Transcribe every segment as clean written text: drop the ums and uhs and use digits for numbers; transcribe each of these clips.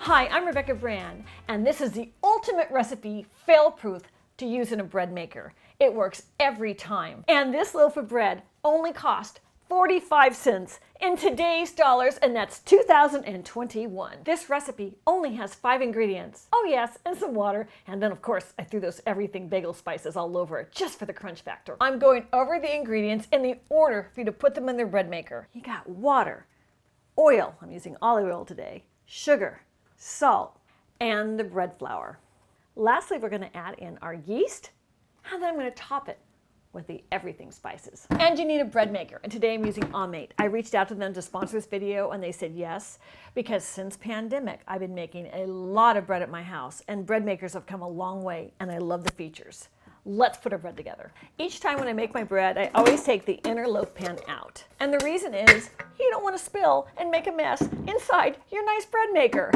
Hi, I'm Rebecca Brand, and this is the ultimate recipe, fail-proof, to use in a bread maker. It works every time. And this loaf of bread only cost 45 cents in today's dollars, and that's 2021. This recipe only has 5 ingredients. Oh yes, and some water. And then of course, I threw those everything bagel spices all over it just for the crunch factor. I'm going over the ingredients in the order for you to put them in the bread maker. You got water, oil, I'm using olive oil today, sugar, salt, and the bread flour. Lastly, we're going to add in our yeast, and then I'm going to top it with the everything spices. And you need a bread maker, and today I'm using Omate. I reached out to them to sponsor this video, and they said yes, because since pandemic, I've been making a lot of bread at my house, and bread makers have come a long way, and I love the features. Let's put our bread together. Each time when I make my bread, I always take the inner loaf pan out. And the reason is, you don't want to spill and make a mess inside your nice bread maker.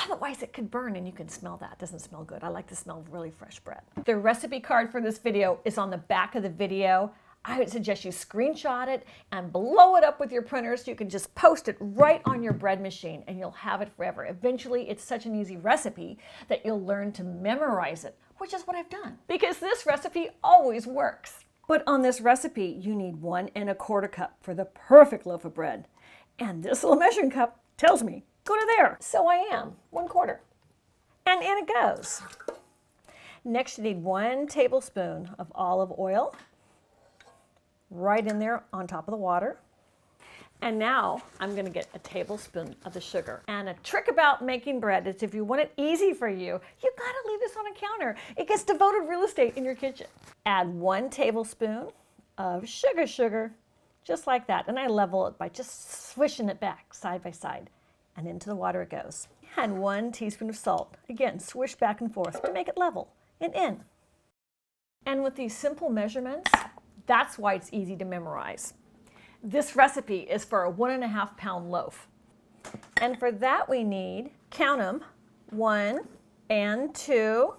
Otherwise it could burn and you can smell that. It doesn't smell good. I like to smell really fresh bread. The recipe card for this video is on the back of the video. I would suggest you screenshot it and blow it up with your printer so you can just post it right on your bread machine and you'll have it forever. Eventually, it's such an easy recipe that you'll learn to memorize it, which is what I've done, because this recipe always works. But on this recipe, you need 1 1/4 cup for the perfect loaf of bread. And this little measuring cup tells me, go to there. So I am, 1/4. And in it goes. Next, you need 1 tablespoon of olive oil, right in there on top of the water. And now I'm going to get a tablespoon of the sugar. And a trick about making bread is if you want it easy for you, you got to leave this on a counter. It gets devoted real estate in your kitchen. Add 1 tablespoon of sugar, just like that. And I level it by just swishing it back side by side. And into the water it goes. And 1 teaspoon of salt. Again, swish back and forth to make it level and in. And with these simple measurements, that's why it's easy to memorize. This recipe is for a 1 1/2 pound loaf. And for that we need, count them, 1 and 2,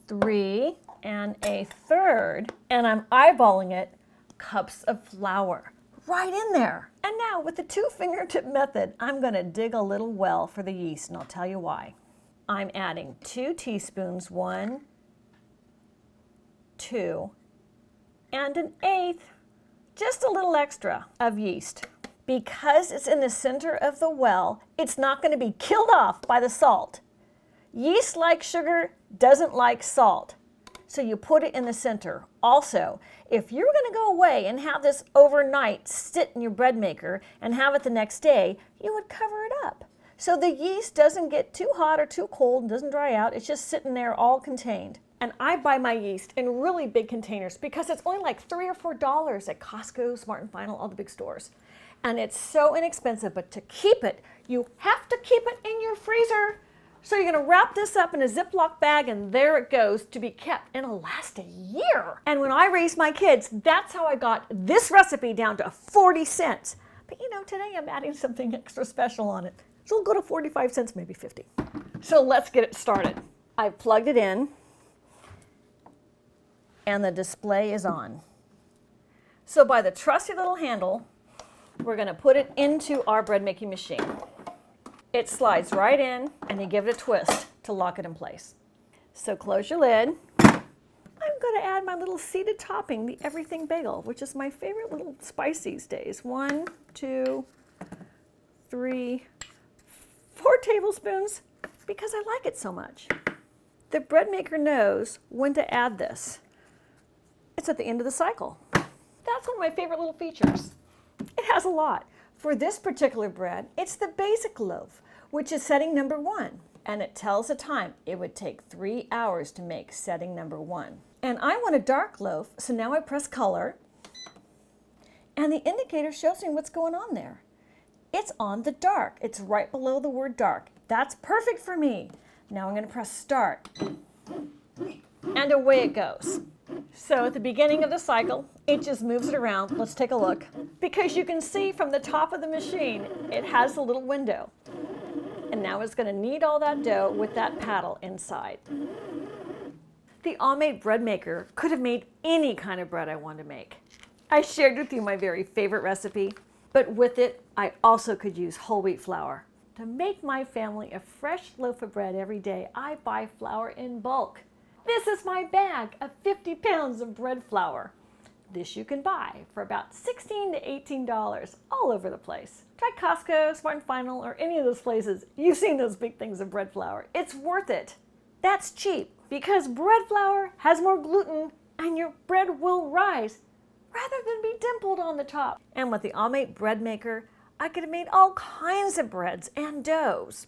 3 and a third, and I'm eyeballing it, cups of flour. Right in there. And now with the 2 fingertip method, I'm going to dig a little well for the yeast, and I'll tell you why. I'm adding 2 teaspoons, 1, 2, and 1/8, just a little extra of yeast. Because it's in the center of the well, it's not going to be killed off by the salt. Yeast likes sugar, doesn't like salt. So you put it in the center. Also, if you're going to go away and have this overnight sit in your bread maker and have it the next day, you would cover it up. So the yeast doesn't get too hot or too cold and doesn't dry out. It's just sitting there all contained. And I buy my yeast in really big containers because it's only like $3 or $4 at Costco, Smart and Final, all the big stores. And it's so inexpensive, but to keep it, you have to keep it in your freezer. So you're going to wrap this up in a Ziploc bag, and there it goes to be kept, and it'll last a year. And when I raised my kids, that's how I got this recipe down to 40 cents. But you know, today I'm adding something extra special on it. So it'll go to 45 cents, maybe 50. So let's get it started. I've plugged it in, and the display is on. So by the trusty little handle, we're going to put it into our bread making machine. It slides right in, and you give it a twist to lock it in place. So close your lid. I'm going to add my little seeded topping, the everything bagel, which is my favorite little spice these days. 1, 2, 3, 4 tablespoons, because I like it so much. The bread maker knows when to add this. It's at the end of the cycle. That's one of my favorite little features. It has a lot. For this particular bread, it's the basic loaf, which is setting number 1. And it tells the time. It would take 3 hours to make setting number 1. And I want a dark loaf, so now I press color. And the indicator shows me what's going on there. It's on the dark. It's right below the word dark. That's perfect for me. Now I'm going to press start. And away it goes. So at the beginning of the cycle, it just moves it around. Let's take a look. Because you can see from the top of the machine, it has a little window. And now it's going to knead all that dough with that paddle inside. The Omate bread maker could have made any kind of bread I wanted to make. I shared with you my very favorite recipe, but with it, I also could use whole wheat flour To make my family a fresh loaf of bread every day, I buy flour in bulk. This is my bag of 50 pounds of bread flour. This you can buy for about $16 to $18 all over the place. Try Costco, Smart & Final, or any of those places. You've seen those big things of bread flour. It's worth it. That's cheap because bread flour has more gluten and your bread will rise rather than be dimpled on the top. And with the All-Mate bread maker, I could have made all kinds of breads and doughs.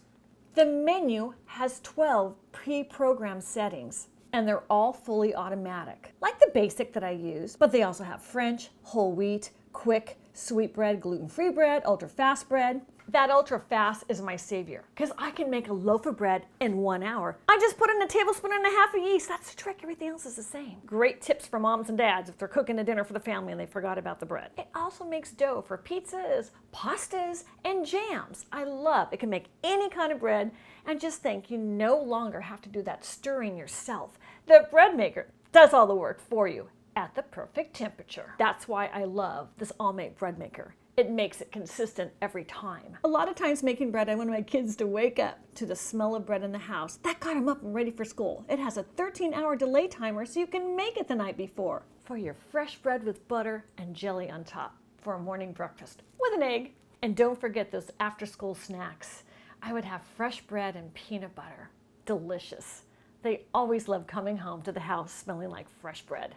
The menu has 12 pre-programmed settings, and they're all fully automatic, like the basic that I use, but they also have French, whole wheat, quick, sweet bread, gluten-free bread, ultra-fast bread. That ultra-fast is my savior, because I can make a loaf of bread in 1 hour. I just put in a tablespoon and a half of yeast. That's the trick. Everything else is the same. Great tips for moms and dads if they're cooking a dinner for the family and they forgot about the bread. It also makes dough for pizzas, pastas, and jams. I love it. It can make any kind of bread, and just think, you no longer have to do that stirring yourself. The bread maker does all the work for you at the perfect temperature. That's why I love this All-Mate bread maker. It makes it consistent every time. A lot of times making bread, I want my kids to wake up to the smell of bread in the house. That got them up and ready for school. It has a 13-hour delay timer so you can make it the night before. For your fresh bread with butter and jelly on top for a morning breakfast with an egg. And don't forget those after-school snacks. I would have fresh bread and peanut butter. Delicious. They always love coming home to the house smelling like fresh bread.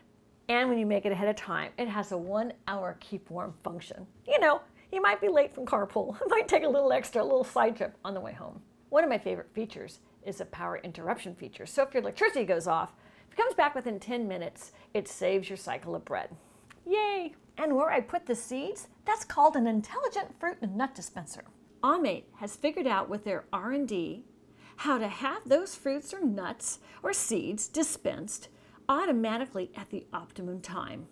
And when you make it ahead of time, it has a 1-hour keep warm function. You know, you might be late from carpool. It might take a little side trip on the way home. One of my favorite features is a power interruption feature. So if your electricity goes off, if it comes back within 10 minutes, it saves your cycle of bread. Yay! And where I put the seeds, that's called an intelligent fruit and nut dispenser. All-Mate has figured out with their R&D how to have those fruits or nuts or seeds dispensed automatically at the optimum time.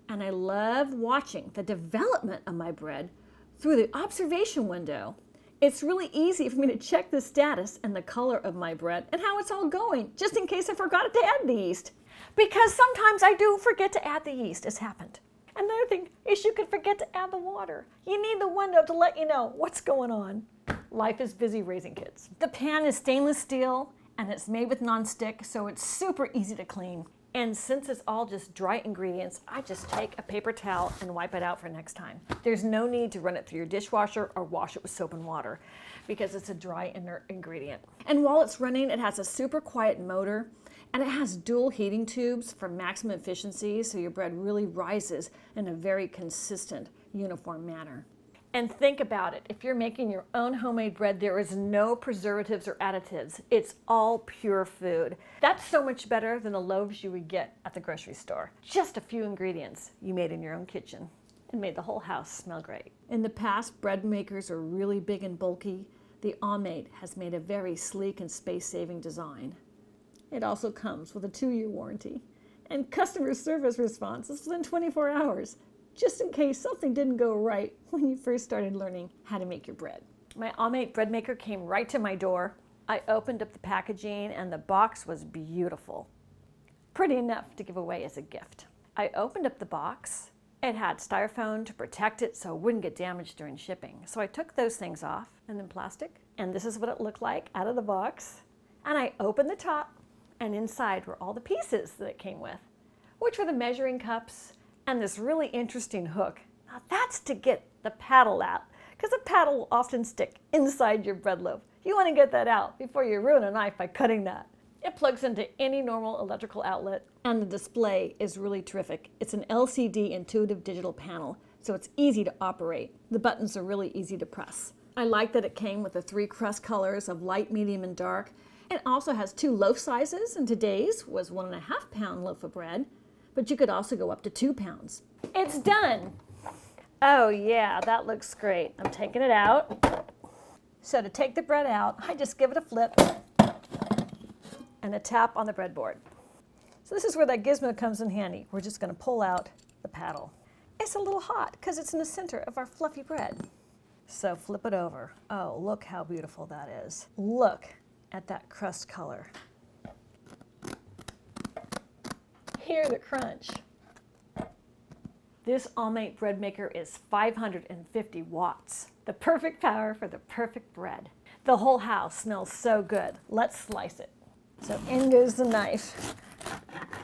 And I love watching the development of my bread through the observation window. It's really easy for me to check the status and the color of my bread and how it's all going, just in case I forgot to add the yeast. Because sometimes I do forget to add the yeast. It's happened. Another thing is you can forget to add the water. You need the window to let you know what's going on. Life is busy raising kids. The pan is stainless steel and it's made with nonstick, so it's super easy to clean. And since it's all just dry ingredients, I just take a paper towel and wipe it out for next time. There's no need to run it through your dishwasher or wash it with soap and water because it's a dry, inert ingredient. And while it's running, it has a super quiet motor and it has dual heating tubes for maximum efficiency, so your bread really rises in a very consistent, uniform manner. And think about it, if you're making your own homemade bread, there is no preservatives or additives. It's all pure food. That's so much better than the loaves you would get at the grocery store. Just a few ingredients you made in your own kitchen and made the whole house smell great. In the past, bread makers are really big and bulky. The All-Mate has made a very sleek and space-saving design. It also comes with a 2-year warranty, and customer service response is within 24 hours. Just in case something didn't go right when you first started learning how to make your bread. My All-Mate bread maker came right to my door. I opened up the packaging and the box was beautiful. Pretty enough to give away as a gift. I opened up the box. It had styrofoam to protect it so it wouldn't get damaged during shipping. So I took those things off and then plastic. And this is what it looked like out of the box. And I opened the top and inside were all the pieces that it came with, which were the measuring cups, and this really interesting hook. Now that's to get the paddle out, because the paddle will often stick inside your bread loaf. You want to get that out before you ruin a knife by cutting that. It plugs into any normal electrical outlet, and the display is really terrific. It's an LCD intuitive digital panel, so it's easy to operate. The buttons are really easy to press. I like that it came with the 3 crust colors of light, medium, and dark. It also has 2 loaf sizes, and today's was 1.5 pound loaf of bread. But you could also go up to 2 pounds. It's done. Oh yeah, that looks great. I'm taking it out. So to take the bread out, I just give it a flip and a tap on the breadboard. So this is where that gizmo comes in handy. We're just going to pull out the paddle. It's a little hot because it's in the center of our fluffy bread. So flip it over. Oh, look how beautiful that is. Look at that crust color. Hear the crunch. This All-Mate bread maker is 550 watts, the perfect power for the perfect bread. The whole house smells so good. Let's slice it. So in goes the knife.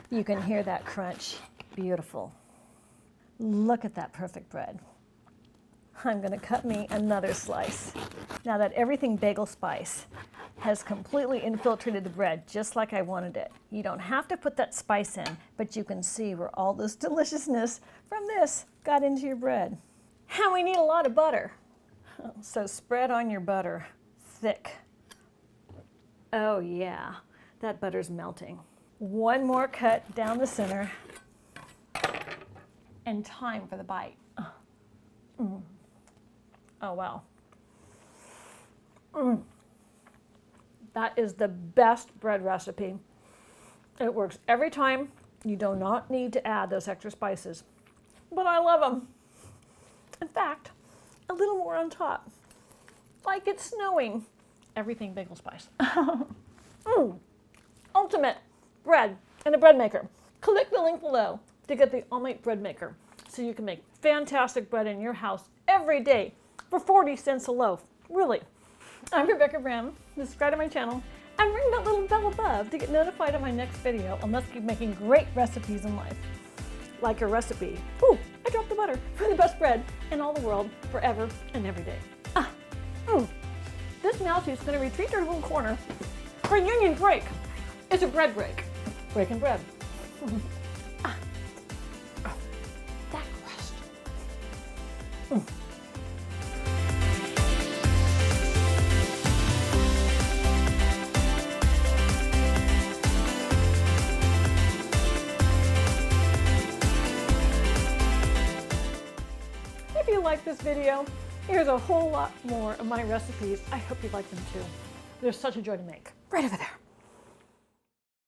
You can hear that crunch. Beautiful. Look at that perfect bread. I'm going to cut me another slice. Now that everything bagel spice has completely infiltrated the bread just like I wanted it. You don't have to put that spice in, but you can see where all this deliciousness from this got into your bread. And we need a lot of butter. So spread on your butter thick. Oh yeah, that butter's melting. One more cut down the center. And time for the bite. Oh, wow. That is the best bread recipe. It works every time. You do not need to add those extra spices. But I love them. In fact, a little more on top. Like it's snowing. Everything bagel spice. Ultimate bread and a bread maker. Click the link below to get the all-mate bread maker so you can make fantastic bread in your house every day for 40 cents a loaf. Really. I'm Rebecca Bram. Subscribe to my channel and ring that little bell above to get notified of my next video, and let's keep making great recipes in life. Like a recipe. Ooh, I dropped the butter for the best bread in all the world forever and every day. This mouse is going to retreat to her little corner for a union break. It's a bread break. Breaking bread. That crust. If you like this video, here's a whole lot more of my recipes. I hope you like them too. They're such a joy to make. Right over there.